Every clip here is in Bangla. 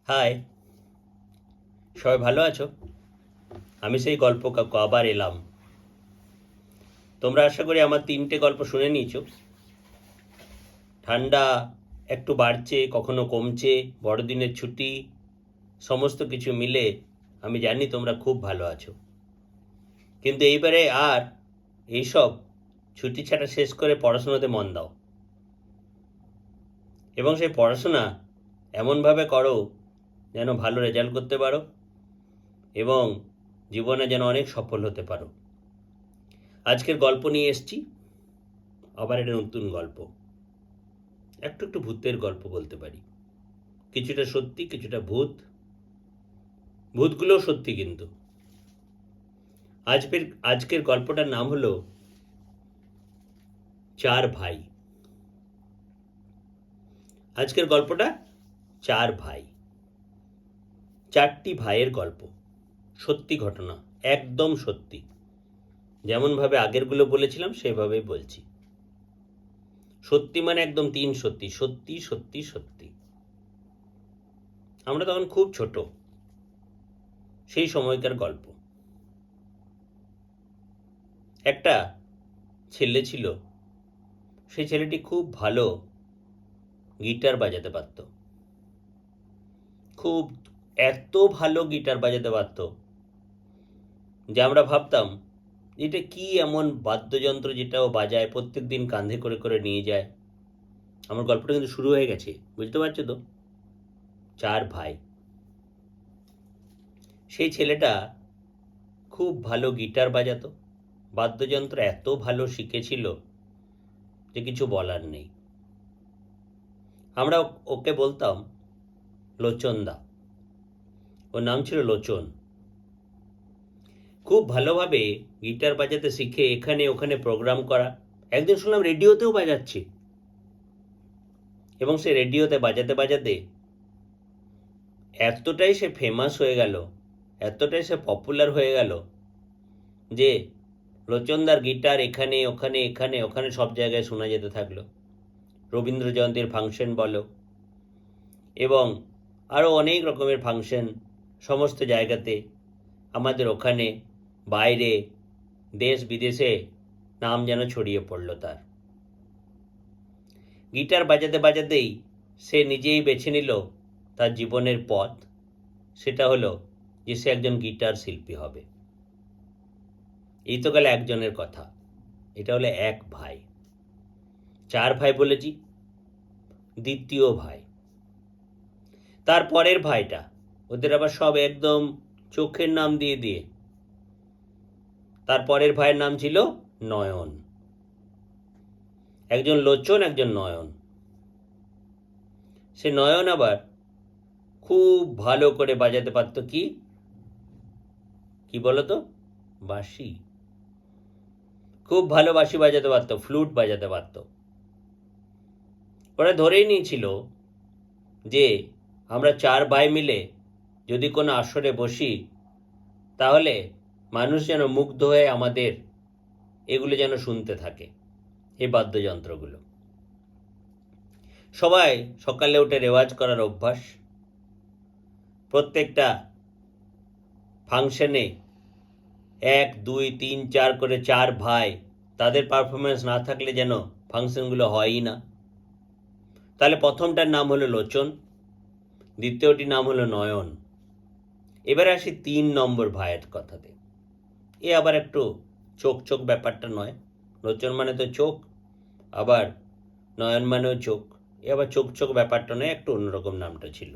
হাই, সবাই ভালো আছো? আমি সেই গল্প কাকু আবার এলাম। তোমরা আশা করি আমার 3টে গল্প শুনে নিয়েছো। ঠান্ডা একটু বাড়ছে, কখনো কমছে, বড়দিনের ছুটি, সমস্ত কিছু মিলে আমি জানি তোমরা খুব ভালো আছো। কিন্তু এইবারে আর এইসব ছুটি ছাটা শেষ করে পড়াশোনাতে মন দাও, এবং সেই পড়াশোনা এমনভাবে করো যেন ভালো রেজাল্ট করতে পারো এবং জীবনে যেন অনেক সফল হতে পারো। আজকের গল্প নিয়ে এসেছি, আবার একটা নতুন গল্প। একটু একটু ভূতের গল্প বলতে পারি, কিছুটা সত্যি কিছুটা ভূত, ভূতগুলোও সত্যি। কিন্তু আজকের গল্পটার নাম হলো চার ভাই। আজকের গল্পটা চার ভাই, চারটি ভাইয়ের গল্প, সত্যি ঘটনা, একদম সত্যি। যেমনভাবে আগেরগুলো বলেছিলাম সেভাবেই বলছি। সত্যি মানে একদম 3 সত্যি, সত্যি সত্যি সত্যি। আমরা তখন খুব ছোট, সেই সময়কার গল্প। একটা ছেলে ছিল, সেই ছেলেটি খুব ভালো গিটার বাজাতে পারত। খুব, এত ভালো গিটার বাজাতে পারত যে আমরা ভাবতাম এটা কি এমন বাদ্যযন্ত্র যেটা ও বাজায়, প্রত্যেক দিন কাঁধে করে করে নিয়ে যায়। আমার গল্পটা কিন্তু শুরু হয়ে গেছে, বুঝতে পারছো তো? চার ভাই। সেই ছেলেটা খুব ভালো গিটার বাজাতো, বাদ্যযন্ত্র এত ভালো শিখেছিল যে কিছু বলার নেই। আমরা ওকে বলতাম লোচনদা। ওর নাম ছিল লোচন। খুব ভালোভাবে গিটার বাজাতে শিখে এখানে ওখানে প্রোগ্রাম করা। একদিন শুনলাম রেডিওতেও বাজাচ্ছে, এবং সে রেডিওতে বাজাতে বাজাতে এতটাই সে ফেমাস হয়ে গেল, এতটাই সে পপুলার হয়ে গেল যে লোচনদার গিটার এখানে ওখানে এখানে ওখানে সব জায়গায় শোনা যেতে থাকলো। রবীন্দ্র জয়ন্তীর ফাংশন বলো, এবং আরও অনেক রকমের ফাংশন, সমস্ত জায়গাতে, আমাদের ওখানে, বাইরে, দেশ বিদেশে নাম যেন ছড়িয়ে পড়ল তার। গিটার বাজাতে বাজাতেই সে নিজেই বেছে নিল তার জীবনের পথ। সেটা হলো যে সে একজন গিটার শিল্পী হবে। এই তো গেল একজনের কথা। এটা হলো এক ভাই। চার ভাই বলেছি, দ্বিতীয় ভাই, তার পরের ভাইটা, ওদের আবার সব একদম চোখের নাম দিয়ে দিয়ে। তার পরের ভাইয়ের নাম ছিল নয়ন। একজন লোচন, একজন নয়ন। সে নয়ন আবার খুব ভালো করে বাজাতে পারত কি কি বলতো, বাঁশি। খুব ভালো বাঁশি বাজাতে পারত, ফ্লুট বাজাতে পারত। ওরা ধরেই নিয়েছিল যে আমরা চার ভাই মিলে যদি কোনো আসরে বসি, তাহলে মানুষ যেন মুগ্ধ হয়ে আমাদের এগুলো যেন শুনতে থাকে, এই বাদ্যযন্ত্রগুলো। সবাই সকালে উঠে রেওয়াজ করার অভ্যাস। প্রত্যেকটা ফাংশনে 1, 2, 3, 4 করে চার ভাই, তাদের পারফরমেন্স না থাকলে যেন ফাংশনগুলো হয়ই না। তাহলে প্রথমটার নাম হলো লোচন, দ্বিতীয়টির নাম হলো নয়ন। এবারে আসি 3 নম্বর ভাইয়ের কথাতে। এ আবার একটু চোখ চোখ ব্যাপারটা নয়। লোচন মানে তো চোখ, আবার নয়ন মানেও চোখ। এ আবার চোখ চোখ ব্যাপারটা নয়, একটু অন্যরকম নামটা ছিল।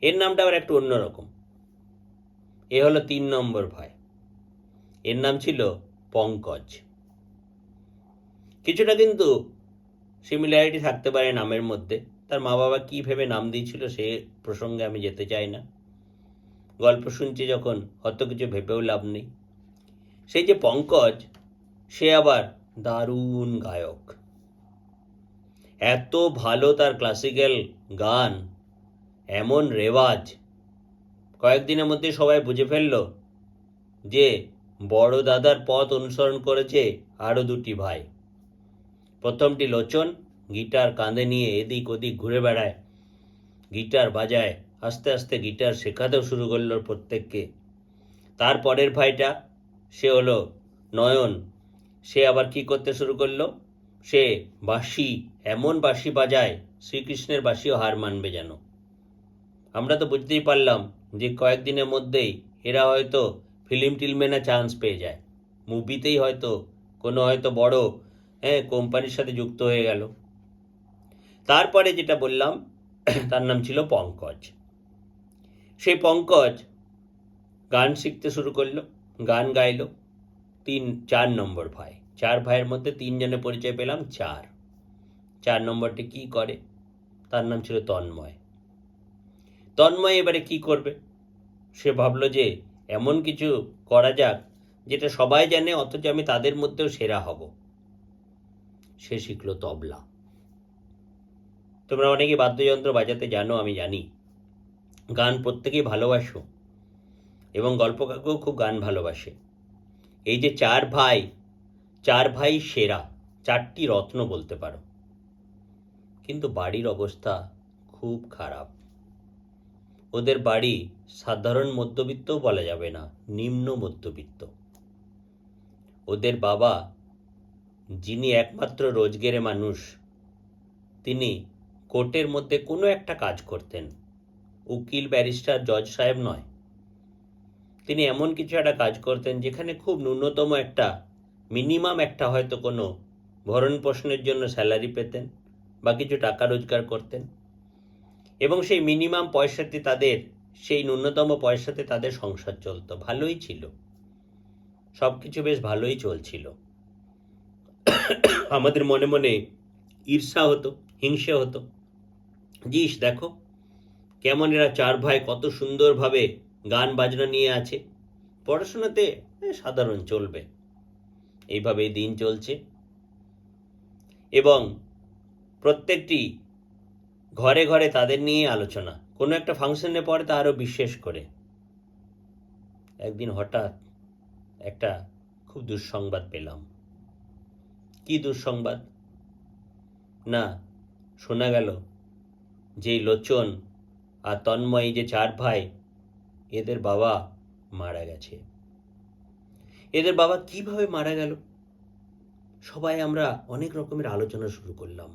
এর নামটা আবার একটু অন্যরকম। এ হলো 3 নম্বর ভাই। এর নাম ছিল পঙ্কজ। কিছুটা কিন্তু সিমিলারিটি থাকতে পারে নামের মধ্যে। তার মা বাবা কী ভেবে নাম দিয়েছিল সে প্রসঙ্গে আমি যেতে চাই না। গল্প শুনছি যখন, অত কিছু ভেবেও লাভ নেই। সেই যে পঙ্কজ, সে আবার দারুণ গায়ক। এত ভালো তার ক্লাসিক্যাল গান, এমন রেওয়াজ। কয়েকদিনের মধ্যে সবাই বুঝে ফেলল যে বড় দাদার পথ অনুসরণ করেছে আরও দুটি ভাই। প্রথমটি লোচন, গিটার কাঁধে নিয়ে এদিক ওদিক ঘুরে বেড়ায়, গিটার বাজায়, আস্তে আস্তে গিটার শেখাতেও শুরু করলো প্রত্যেককে। তারপরের ভাইটা, সে হলো নয়ন, সে আবার কি করতে শুরু করলো, সে বাঁশি, এমন বাঁশি বাজায় শ্রীকৃষ্ণের বাঁশিও হার মানবে যেন। আমরা তো বুঝতেই পারলাম যে কয়েকদিনের মধ্যেই এরা হয়তো ফিল্ম টিল্মে না চান্স পেয়ে যায়, মুভিতেই হয়তো কোনো হয়তো বড় কোম্পানির সাথে যুক্ত হয়ে গেল। তারপরে যেটা বললাম তার নাম ছিল পঙ্কজ। সেই পঙ্কজ গান শিখতে শুরু করলো, গান গাইলো। 4 নম্বর ভাই, 4 ভাইয়ের মধ্যে 3 জনের পরিচয় পেলাম। 4 নম্বরটি কি করে, তার নাম ছিল তন্ময়। তন্ময় এবারে কি করবে, সে ভাবলো যে এমন কিছু করা যাক যেটা সবাই জানে, অথচ আমি তাদের মধ্যেও সেরা হব। সে শিখলো তবলা। তোমরা অনেকে বাদ্যযন্ত্র বাজাতে জানো, আমি জানি। গান প্রত্যেকেই ভালোবাসো এবং গল্প কাকেও খুব গান ভালোবাসে। এই যে 4 ভাই, 4 ভাই সেরা, 4টি রত্ন বলতে পারো। কিন্তু বাড়ির অবস্থা খুব খারাপ। ওদের বাড়ি সাধারণ মধ্যবিত্তও বলা যাবে না, নিম্ন মধ্যবিত্ত। ওদের বাবা, যিনি একমাত্র রোজগেরে মানুষ, তিনি কোর্টের মধ্যে কোনো একটা কাজ করতেন, উকিল, ব্যারিস্টার, জজ সাহেব নয়। তিনি এমন কিছু একটা কাজ করতেন যেখানে খুব ন্যূনতম একটা, মিনিমাম একটা হয়তো কোনো ভরণ পোষণের জন্য স্যালারি পেতেন বা কিছু টাকা রোজগার করতেন, এবং সেই মিনিমাম পয়সাতে তাদের, সেই ন্যূনতম পয়সাতে তাদের সংসার চলতো, ভালোই ছিল, সব কিছু বেশ ভালোই চলছিল। আমাদের মনে মনে ঈর্ষা হতো, হিংসে হতো, জিস দেখো কেমন এরা 4 ভাই কত সুন্দরভাবে গান বাজনা নিয়ে আছে, পড়াশোনাতে সাধারণ চলবে। এইভাবেই দিন চলছে এবং প্রত্যেকটি ঘরে ঘরে তাদের নিয়ে আলোচনা। কোনো একটা ফাংশনে পরে তা আরও বিশেষ করে। একদিন হঠাৎ একটা খুব দুঃসংবাদ পেলাম। কি দুঃসংবাদ? না, শোনা গেল যে লোচন আর তন্ময়, যে 4 ভাই, এদের বাবা মারা গেছে। এদের বাবা কিভাবে মারা গেল, সবাই আমরা অনেক রকমের আলোচনা শুরু করলাম।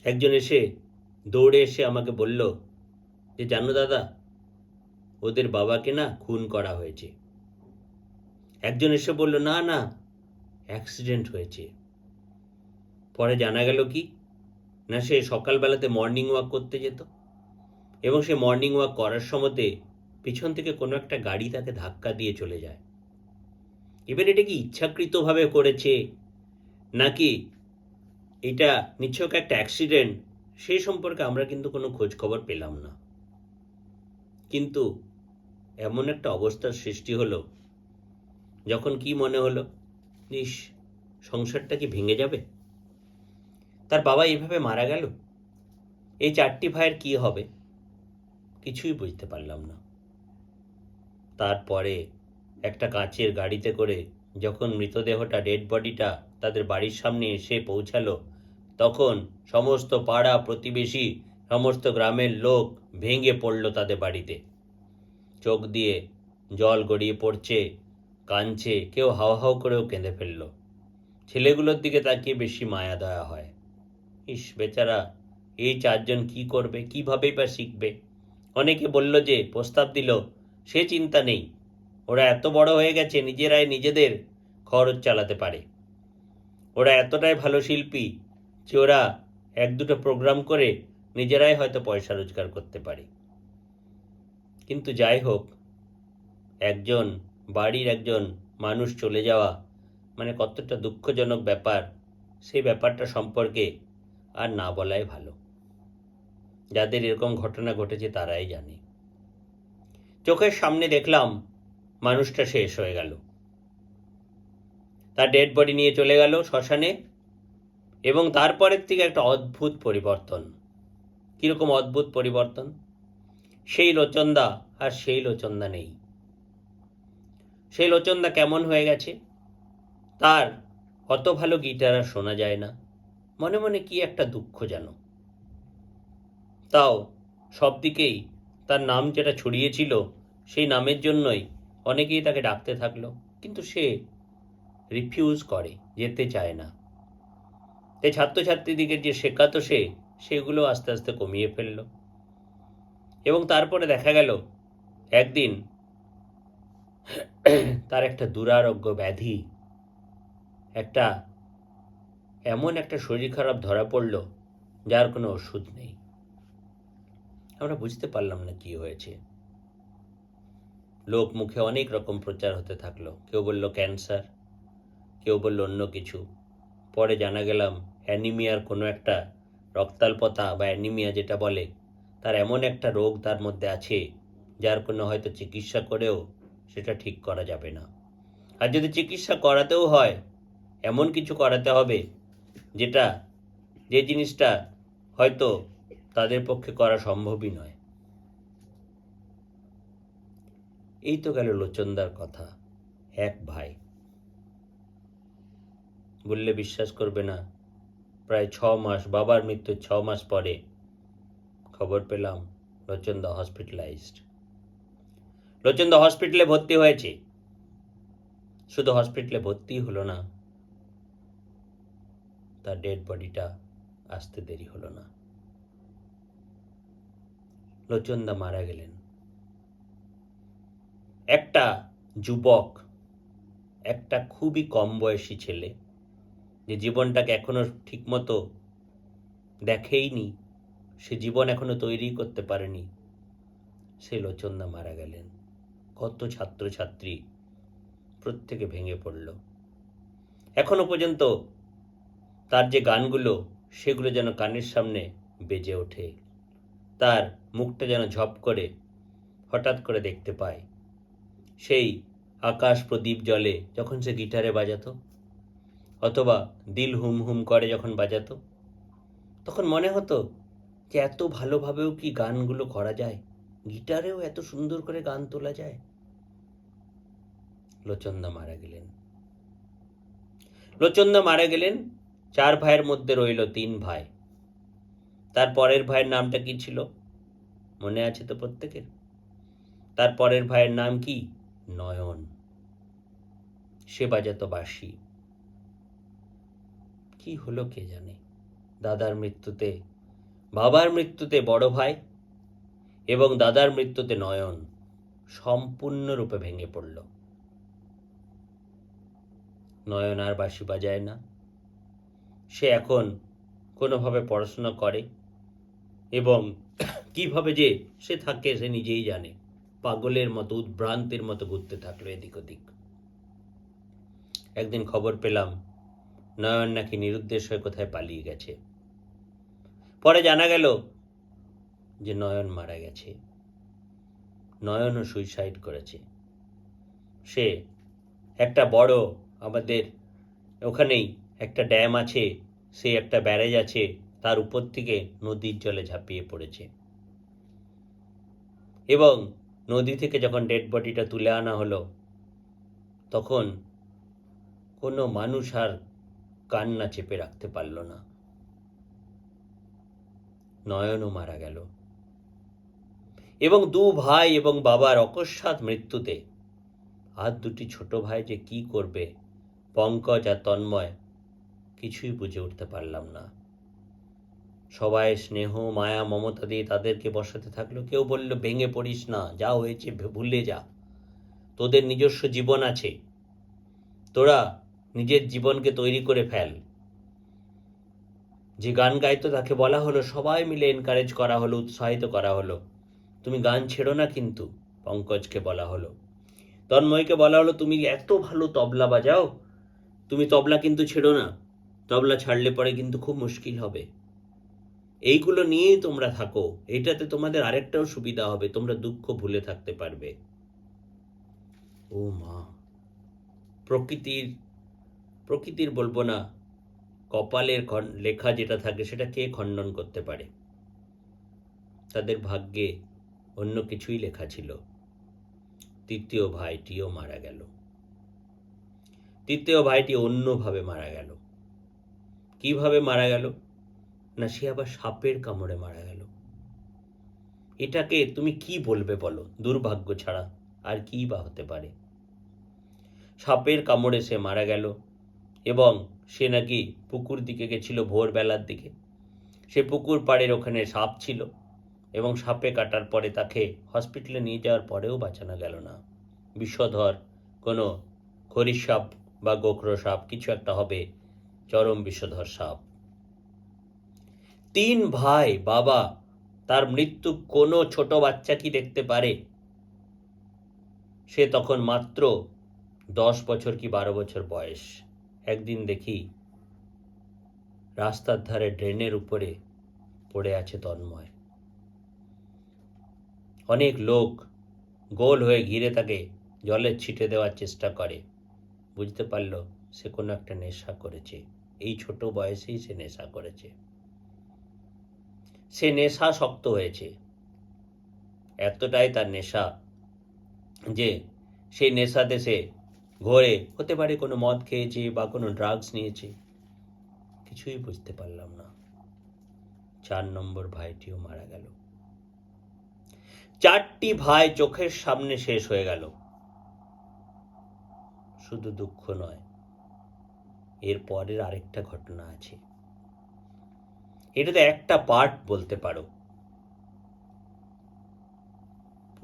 একজন এসে দৌড়ে এসে আমাকে বলল যে জানো দাদা, ওদের বাবাকে না খুন করা হয়েছে। একজন এসে বলল না না, অ্যাক্সিডেন্ট হয়েছে। পরে জানা গেল কি না, সে সকালবেলাতে মর্নিং ওয়াক করতে যেত এবং সে মর্নিং ওয়াক করার সময়তে পিছন থেকে কোনো একটা গাড়ি তাকে ধাক্কা দিয়ে চলে যায়। এবার এটা কি ইচ্ছাকৃতভাবে করেছে নাকি এটা নিছক একটা অ্যাক্সিডেন্ট, সেই সম্পর্কে আমরা কিন্তু কোনো খোঁজ খবর পেলাম না। কিন্তু এমন একটা অবস্থার সৃষ্টি হলো যখন কি মনে হলো, ইস, সংসারটা কি ভেঙে যাবে, তার বাবা এইভাবে মারা গেল, এই 4টি ভাইয়ের কি হবে, কিছুই বুঝতে পারলাম না। তারপরে একটা কাঁচের গাড়িতে করে যখন মৃতদেহটা, ডেড বডিটা তাদের বাড়ির সামনে এসে পৌঁছালো, তখন সমস্ত পাড়া প্রতিবেশী, সমস্ত গ্রামের লোক ভেঙে পড়ল তাদের বাড়িতে। চোখ দিয়ে জল গড়িয়ে পড়ছে, কাঁদছে, কেউ হাও হাও করেও কেঁদে ফেলল। ছেলেগুলোর দিকে তাকিয়ে বেশি মায়া দয়া হয়। ইস বেচারা, এই 4 জন কি করবে, কিভাবেই বা শিখবে। অনেকে বলল যে, প্রস্তাব দিল, সে চিন্তা নেই, ওরা এত বড় হয়ে গেছে নিজেরাই নিজেদের খরচ চালাতে পারে, ওরা এতটাই ভালো শিল্পী যে ওরা 1-2টো প্রোগ্রাম করে নিজেরাই হয়তো পয়সা রোজগার করতে পারে। কিন্তু যাই হোক, একজন বাড়ির একজন মানুষ চলে যাওয়া মানে কতটা দুঃখজনক ব্যাপার, সেই ব্যাপারটা সম্পর্কে আর না বলাই ভালো। যাদের এরকম ঘটনা ঘটেছে তারাই জানে। চোখের সামনে দেখলাম মানুষটা শেষ হয়ে গেল, তার ডেড বডি নিয়ে চলে গেল শ্মশানে, এবং তারপরের থেকে একটা অদ্ভুত পরিবর্তন। কীরকম অদ্ভুত পরিবর্তন? সেই লোচনদা আর সেই লোচনদা নেই। সেই লোচনদা কেমন হয়ে গেছে, তার অত ভালো গিটার আর শোনা যায় না, মনে মনে কি একটা দুঃখ যেন। তাও সব দিকেই তার নাম যেটা ছড়িয়েছিল সেই নামের জন্যই অনেকেই তাকে ডাকতে থাকলো, কিন্তু সে রিফিউজ করে, যেতে চায় না। তাই ছাত্রছাত্রীদিকে যে শেখাতো সেগুলো আস্তে আস্তে কমিয়ে ফেলল। এবং তারপরে দেখা গেল একদিন তার একটা দুরারোগ্য ব্যাধি, একটা এমন একটা শরীর খারাপ ধরা পড়ল যার কোনো ওষুধ নেই। আমরা বুঝতে পারলাম না কি হয়েছে। লোক মুখে অনেক রকম প্রচার হতে থাকলো। কেউ বলল ক্যান্সার, কেউ বলল অন্য কিছু। পরে জানা গেলাম অ্যানিমিয়ার কোনো একটা রক্তাল্পতা বা অ্যানিমিয়া যেটা বলে, তার এমন একটা রোগ তার মধ্যে আছে যার কোনো হয়তো চিকিৎসা করেও সেটা ঠিক করা যাবে না। আর যদি চিকিৎসা করাতেও হয়, এমন কিছু করাতে হবে যে জিনিসটা হয়তো তাদের পক্ষে করা সম্ভবই নয়। এই তো গেল লোচনদার কথা। এক ভাই, বললে বিশ্বাস করবে না, প্রায় 6 মাস, বাবার মৃত্যুর 6 মাস পরে খবর পেলাম লোচনদা হসপিটালাইজড। লোচনদা হসপিটালে ভর্তি হয়েছে। শুধু হসপিটালে ভর্তি হলো না, তার ডেড বডিটা আসতে দেরি হলো না। লোচনদা মারা গেলেন। একটা যুবক, একটা খুবই কম বয়সী ছেলে, যে জীবনটাকে এখনো ঠিকমতো দেখেইনি, সে জীবন এখনো তৈরি করতে পারেনি, সে লোচনদা মারা গেলেন। কত ছাত্রছাত্রী প্রত্যেকে ভেঙে পড়ল। এখনো পর্যন্ত তার যে গানগুলো, সেগুলো যেন কানের সামনে বেজে ওঠে। তার মুখটা যেন ঝপ করে হঠাৎ করে দেখতে পায়। সেই আকাশ প্রদীপ জলে যখন সে গিটারে বাজাতো, অথবা দিল হুম হুম করে যখন বাজাতো, তখন মনে হতো যে এত ভালোভাবেও কি গানগুলো করা যায়, গিটারেও এত সুন্দর করে গান তোলা যায়। লোচনদা মারা গেলেন। লোচনদা মারা গেলেন। 4 ভাইয়ের মধ্যে রইল 3 ভাই। তার পরের ভাইয়ের নামটা কি ছিল মনে আছে তো প্রত্যেকের? তার পরের ভাইয়ের নাম কি? নয়ন। সে বাজাতো বাঁশি। কি হলো কে জানে। দাদার মৃত্যুতে, বাবার মৃত্যুতে বড় ভাই এবং দাদার মৃত্যুতে নয়ন সম্পূর্ণরূপে ভেঙে পড়ল। নয়ন আর বাঁশি বাজায় না। সে এখন কোনোভাবে পড়াশোনা করে এবং কিভাবে যে সে থাকে সে নিজেই জানে। পাগলের মতো, উদ্ভ্রান্তের মতো ঘুরতে থাকলো এদিক ওদিক। একদিন খবর পেলাম নয়ন নাকি নিরুদ্দেশ হয়ে কোথায় পালিয়ে গেছে। পরে জানা গেল যে নয়ন মারা গেছে। নয়নও সুইসাইড করেছে। সে একটা বড়, আমাদের ওখানেই একটা ড্যাম আছে, সে একটা ব্যারেজ আছে, তার উপর থেকে নদীর জলে ঝাঁপিয়ে পড়েছে। এবং নদী থেকে যখন ডেড বডিটা তুলে আনা হলো, তখন কোনো মানুষ আর কান্না চেপে রাখতে পারল না। নয়নও মারা গেল। এবং 2 ভাই এবং বাবার অকস্মাৎ মৃত্যুতে আর 2টি ছোট ভাই যে কি করবে, পঙ্কজ আর তন্ময়, কিছুই বুঝে উঠতে পারলাম না। সবাই স্নেহ মায়া মমতা দিয়ে তাদেরকে বসাতে থাকলো। কেউ বলল ভেঙে পড়িস না, যা হয়েছে ভুলে যা, তোদের নিজস্ব জীবন আছে, তোরা নিজের জীবনকে তৈরি করে ফেল। যে গান গাইতো তাকে বলা হলো, সবাই মিলে এনকারেজ করা হলো, উৎসাহিত করা হলো, তুমি গান ছেড়ো না কিন্তু। পঙ্কজকে বলা হলো, তন্ময়কে বলা হলো, তুমি এত ভালো তবলা বাজাও, তুমি তবলা কিন্তু ছেড়ো না, তবলা ছাড়লে পরে কিন্তু খুব মুশকিল হবে, এইগুলো নিয়েই তোমরা থাকো, এটাতে তোমাদের আরেকটাও সুবিধা হবে, তোমরা দুঃখ ভুলে থাকতে পারবে। ও মা, প্রকৃতির বলবো না, কপালের লেখা যেটা থাকে সেটা কে খণ্ডন করতে পারে? তাদের ভাগ্যে অন্য কিছুই লেখা ছিল। তৃতীয় ভাইটিও মারা গেল। তৃতীয় ভাইটি অন্যভাবে মারা গেল। কিভাবে মারা গেল না, সে আবার সাপের কামড়ে মারা গেল। এটাকে তুমি কি বলবে বলো? দুর্ভাগ্য ছাড়া আর কি বা হতে পারে? সাপের কামড়ে সে মারা গেল এবং সে নাকি পুকুর দিকে গেছিল ভোরবেলার দিকে। সে পুকুর পাড়ের ওখানে সাপ ছিল এবং সাপে কাটার পরে তাকে হসপিটালে নিয়ে যাওয়ার পরেও বাঁচানো গেল না। বিষধর কোনো খরিশ সাপ বা গোখরো সাপ কিছু একটা হবে, চরম বিষধর সাপ। 3 ভাই, বাবা, তার মৃত্যু কোনো ছোট বাচ্চা কি দেখতে পারে? সে তখন মাত্র 10 বছর কি 12 বছর বয়স। একদিন দেখি রাস্তার ধারে ড্রেনের উপরে পড়ে আছে তন্ময়। অনেক লোক গোল হয়ে ঘিরে তাকে জলের ছিটে দেওয়ার চেষ্টা করে। বুঝতে পারল সে কোনো একটা নেশা করেছে। এই ছোট বয়সেই সে নেশা করেছে। সে নেশাসক্ত হয়েছে। এতটাই তার নেশা যে সেই নেশাতে সে ঘোরে, হতে পারে কোনো মদ খেয়েছে বা কোনো ড্রাগস নিয়েছে, কিছুই বুঝতে পারলাম না। 4 নম্বর ভাইটিও মারা গেল। 4টি ভাই চোখের সামনে শেষ হয়ে গেল। শুধু দুঃখ নয়, এর পরের আরেকটা ঘটনা আছে। এটাতে একটা পার্ট বলতে পারো।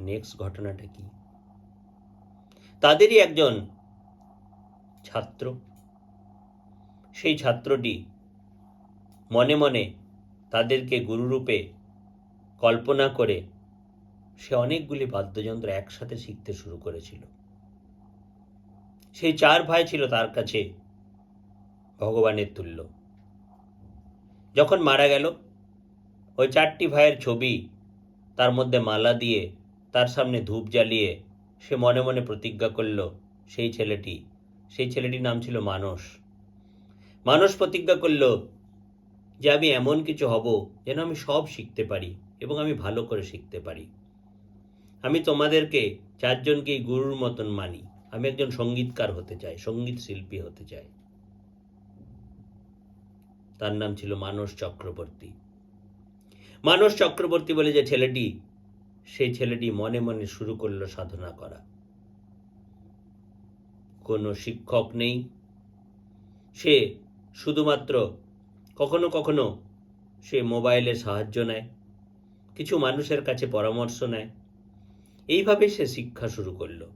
নেক্সট ঘটনাটা কি? তাদেরই একজন ছাত্র, সেই ছাত্রটি মনে মনে তাদেরকে গুরুরূপে কল্পনা করে সে অনেকগুলি বাদ্যযন্ত্র একসাথে শিখতে শুরু করেছিল। সেই 4 ভাই ছিল তার কাছে ভগবানের তুল্য। যখন মারা গেল, ওই 4টি ভাইয়ের ছবি তার মধ্যে মালা দিয়ে তার সামনে ধূপ জ্বালিয়ে সে মনে মনে প্রতিজ্ঞা করল, সেই ছেলেটির নাম ছিল মানস। মানস প্রতিজ্ঞা করল যে আমি এমন কিছু হব যেন আমি সব শিখতে পারি এবং আমি ভালো করে শিখতে পারি। আমি তোমাদেরকে 4 জনকেই গুরুর মতন মানি। আমি একজন সঙ্গীতকার হতে চাই, সঙ্গীত শিল্পী হতে চাই। তার নাম ছিল মানস চক্রবর্তী। মানস চক্রবর্তী বলে যে ছেলেটি, সেই ছেলেটি মনে মনে শুরু করলো সাধনা করা। কোনো শিক্ষক নেই। সে শুধুমাত্র কখনো কখনো সে মোবাইলের সাহায্য নেয়, কিছু মানুষের কাছে পরামর্শ নেয়। এইভাবে সে শিক্ষা শুরু করলো।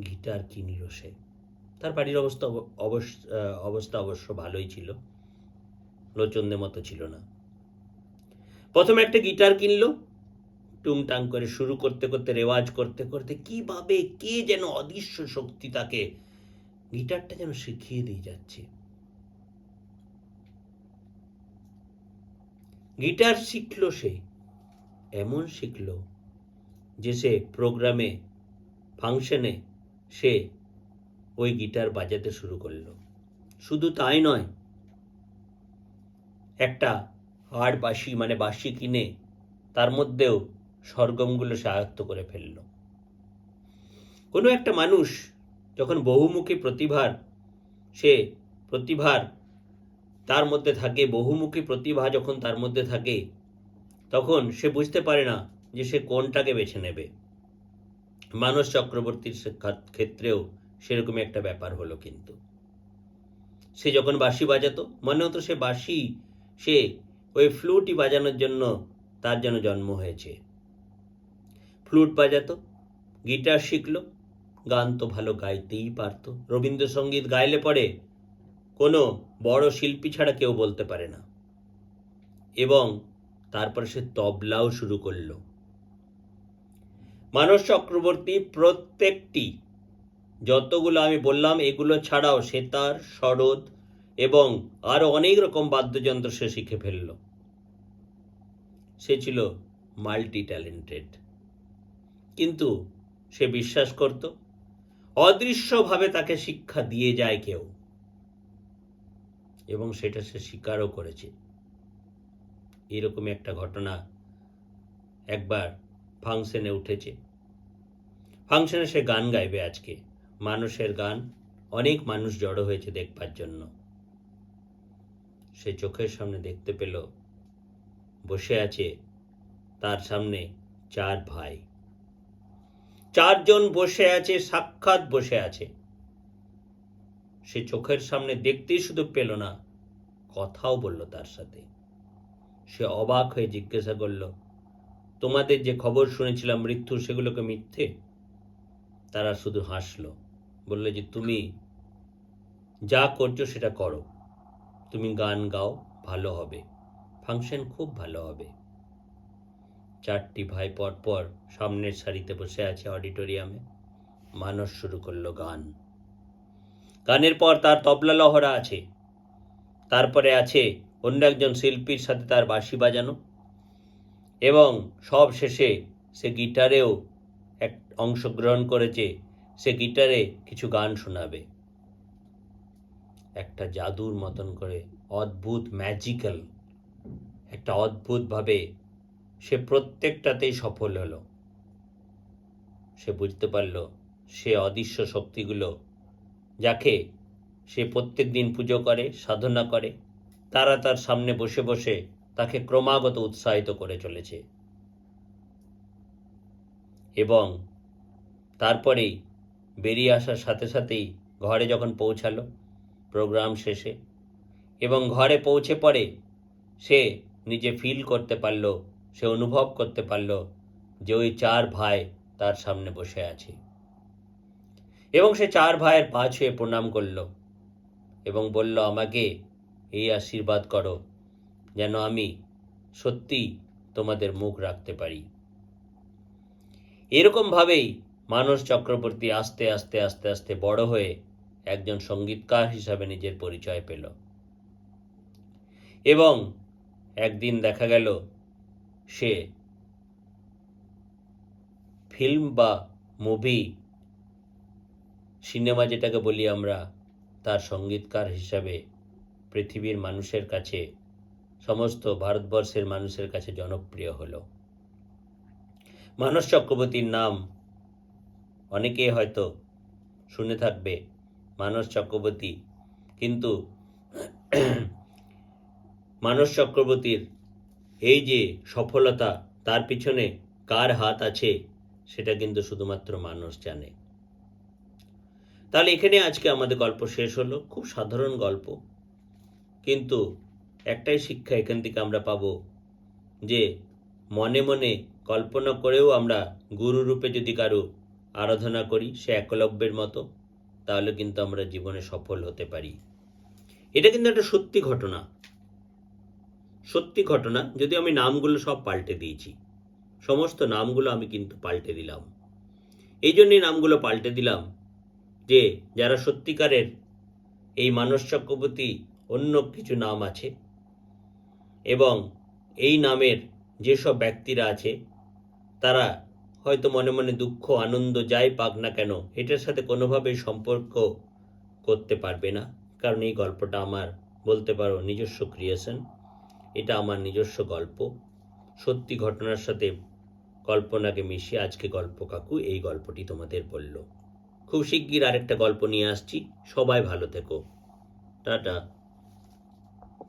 গিটার কিনল সে। তার বাড়ির অবস্থা অবশ্য ভালোই ছিল, লোচনদের মতো ছিল না। প্রথমে একটা গিটার কিনলো, টুংটাং করে শুরু করতে করতে, রেওয়াজ করতে করতে কিভাবে কে যেন অদৃশ্য শক্তি তাকে গিটারটা যেন শিখিয়ে দিয়ে যাচ্ছে। গিটার শিখলো সে, এমন শিখলো যে সে প্রোগ্রামে, ফাংশনে সে ওই গিটার বাজাতে শুরু করলো। শুধু তাই নয়, একটা হাড় বাঁশি মানে বাঁশি কিনে তার মধ্যেও সরগমগুলো সে আয়ত্ত করে ফেলল। কোনো একটা মানুষ যখন বহুমুখী প্রতিভার তার মধ্যে থাকে, বহুমুখী প্রতিভা যখন তার মধ্যে থাকে, তখন সে বুঝতে পারে না যে সে কোনটাকে বেছে নেবে। মানস চক্রবর্তীর ক্ষেত্রেও সেরকমই একটা ব্যাপার হলো। কিন্তু সে যখন বাঁশি বাজাতো, মনে হতো সে ওই ফ্লুটই বাজানোর জন্য তার যেন জন্ম হয়েছে। ফ্লুট বাজাতো, গিটার শিখলো, গান তো ভালো গাইতেই পারতো। রবীন্দ্রসঙ্গীত গাইলে পরে কোনো বড় শিল্পী ছাড়া কেউ বলতে পারে না। এবং তারপরে সে তবলাও শুরু করলো। মানস চক্রবর্তী প্রত্যেকটি, যতগুলো আমি বললাম এগুলো ছাড়াও সেতার, সরোদ এবং আরো অনেক রকম বাদ্যযন্ত্র সে শিখে ফেলল। সে ছিল মাল্টি ট্যালেন্টেড। কিন্তু সে বিশ্বাস করত অদৃশ্যভাবে তাকে শিক্ষা দিয়ে যায় কেউ, এবং সেটা সে স্বীকারও করেছে। এরকম একটা ঘটনা একবার ফাংশনে উঠেছে। ফাংশনে সে গান গাইবে আজকে, মানুষের গান, অনেক মানুষ জড়ো হয়েছে দেখবার জন্য। সে চোখের সামনে দেখতে পেল বসে আছে তার সামনে 4 ভাই, 4 জন বসে আছে, সাক্ষাৎ বসে আছে। সে চোখের সামনে দেখতেই শুধু পেল না, কথাও বলল তার সাথে। সে অবাক হয়ে জিজ্ঞাসা করল, তোমাদের যে খবর শুনেছিলাম মৃত্যুর, সেগুলোকে মিথ্যে? তারা শুধু হাসলো, বললে যে তুমি যা করছো সেটা করো, তুমি গান গাও, ভালো হবে, ফাংশন খুব ভালো হবে। 4টি ভাই পরপর সামনের সারিতে বসে আছে অডিটোরিয়ামে। মানস শুরু করলো গান। গানের পর তার তবলা লহরা আছে, তারপরে আছে অন্য একজন শিল্পীর সাথে তার বাঁশি বাজানো, এবং সব শেষে সে গিটারেও অংশগ্রহণ করেছে। সে গিটারে কিছু গান শোনাবে, একটা জাদুর মতন করে, অদ্ভুত, ম্যাজিক্যাল, একটা অদ্ভুতভাবে সে প্রত্যেকটাতেই সফল হলো। সে বুঝতে পারল সে অদৃশ্য শক্তিগুলো, যাকে সে প্রত্যেক দিন পুজো করে, সাধনা করে, তারা তার সামনে বসে বসে তাকে ক্রমাগত উৎসাহিত করে চলেছে। এবং তারপরেই বেরিয়ে আসার সাথে সাথেই ঘরে যখন পৌঁছালো প্রোগ্রাম শেষে, এবং ঘরে পৌঁছে পড়ে সে নিজে ফিল করতে পারল, সে অনুভব করতে পারল যে ওই 4 ভাই তার সামনে বসে আছে। এবং সে 4 ভাইয়ের পা ছুঁয়ে প্রণাম করল এবং বলল, আমাকে এই আশীর্বাদ করো যেন আমি সত্যি তোমাদের মুখ রাখতে পারি। এরকমভাবেই মানস চক্রবর্তী আস্তে আস্তে আস্তে আস্তে বড় হয়ে একজন সঙ্গীতকার হিসাবে নিজের পরিচয় পেল। এবং একদিন দেখা গেল সে ফিল্ম বা মুভি, সিনেমা যেটাকে বলি আমরা, তার সঙ্গীতকার হিসাবে পৃথিবীর মানুষের কাছে, সমস্ত ভারতবর্ষের মানুষের কাছে জনপ্রিয় হলো। মানস চক্রবর্তীর নাম অনেকে হয়তো শুনে থাকবে, মানস চক্রবর্তী, কিন্তু মানস চক্রবর্তীর এই যে সফলতা, তার পিছনে কার হাত আছে সেটা কিন্তু শুধুমাত্র মানুষ জানে। তাহলে এখানে আজকে আমাদের গল্প শেষ হলো। খুব সাধারণ গল্প, কিন্তু একটাই শিক্ষা এখান থেকে আমরা পাবো যে মনে মনে কল্পনা করেও আমরা গুরু রূপে যদি কারো আরাধনা করি, সে একলব্যের মতো, তাহলে কিন্তু আমরা জীবনে সফল হতে পারি। এটা কিন্তু একটা সত্যি ঘটনা, সত্যি ঘটনা। যদি আমি নামগুলো সব পাল্টে দিয়েছি, সমস্ত নামগুলো আমি কিন্তু পাল্টে দিলাম। এই জন্যই নামগুলো পাল্টে দিলাম যে যারা সত্যিকারের এই মানস চক্রবর্তী, অন্য কিছু নাম আছে, এবং এই নামের যেসব ব্যক্তিরা আছে তারা হয়তো মনে মনে দুঃখ আনন্দ যাই পাক না কেন, এটার সাথে কোনোভাবেই সম্পর্ক করতে পারবে না, কারণ এই গল্পটা আমার, বলতে পারো, নিজস্ব ক্রিয়েশন। এটা আমার নিজস্ব গল্প, সত্যি ঘটনার সাথে কল্পনাকে মিশিয়ে আজকে গল্প কাকু এই গল্পটি তোমাদের বলল। খুব শিগগির আরেকটা গল্প নিয়ে আসছি। সবাই ভালো থেকো, টাটা।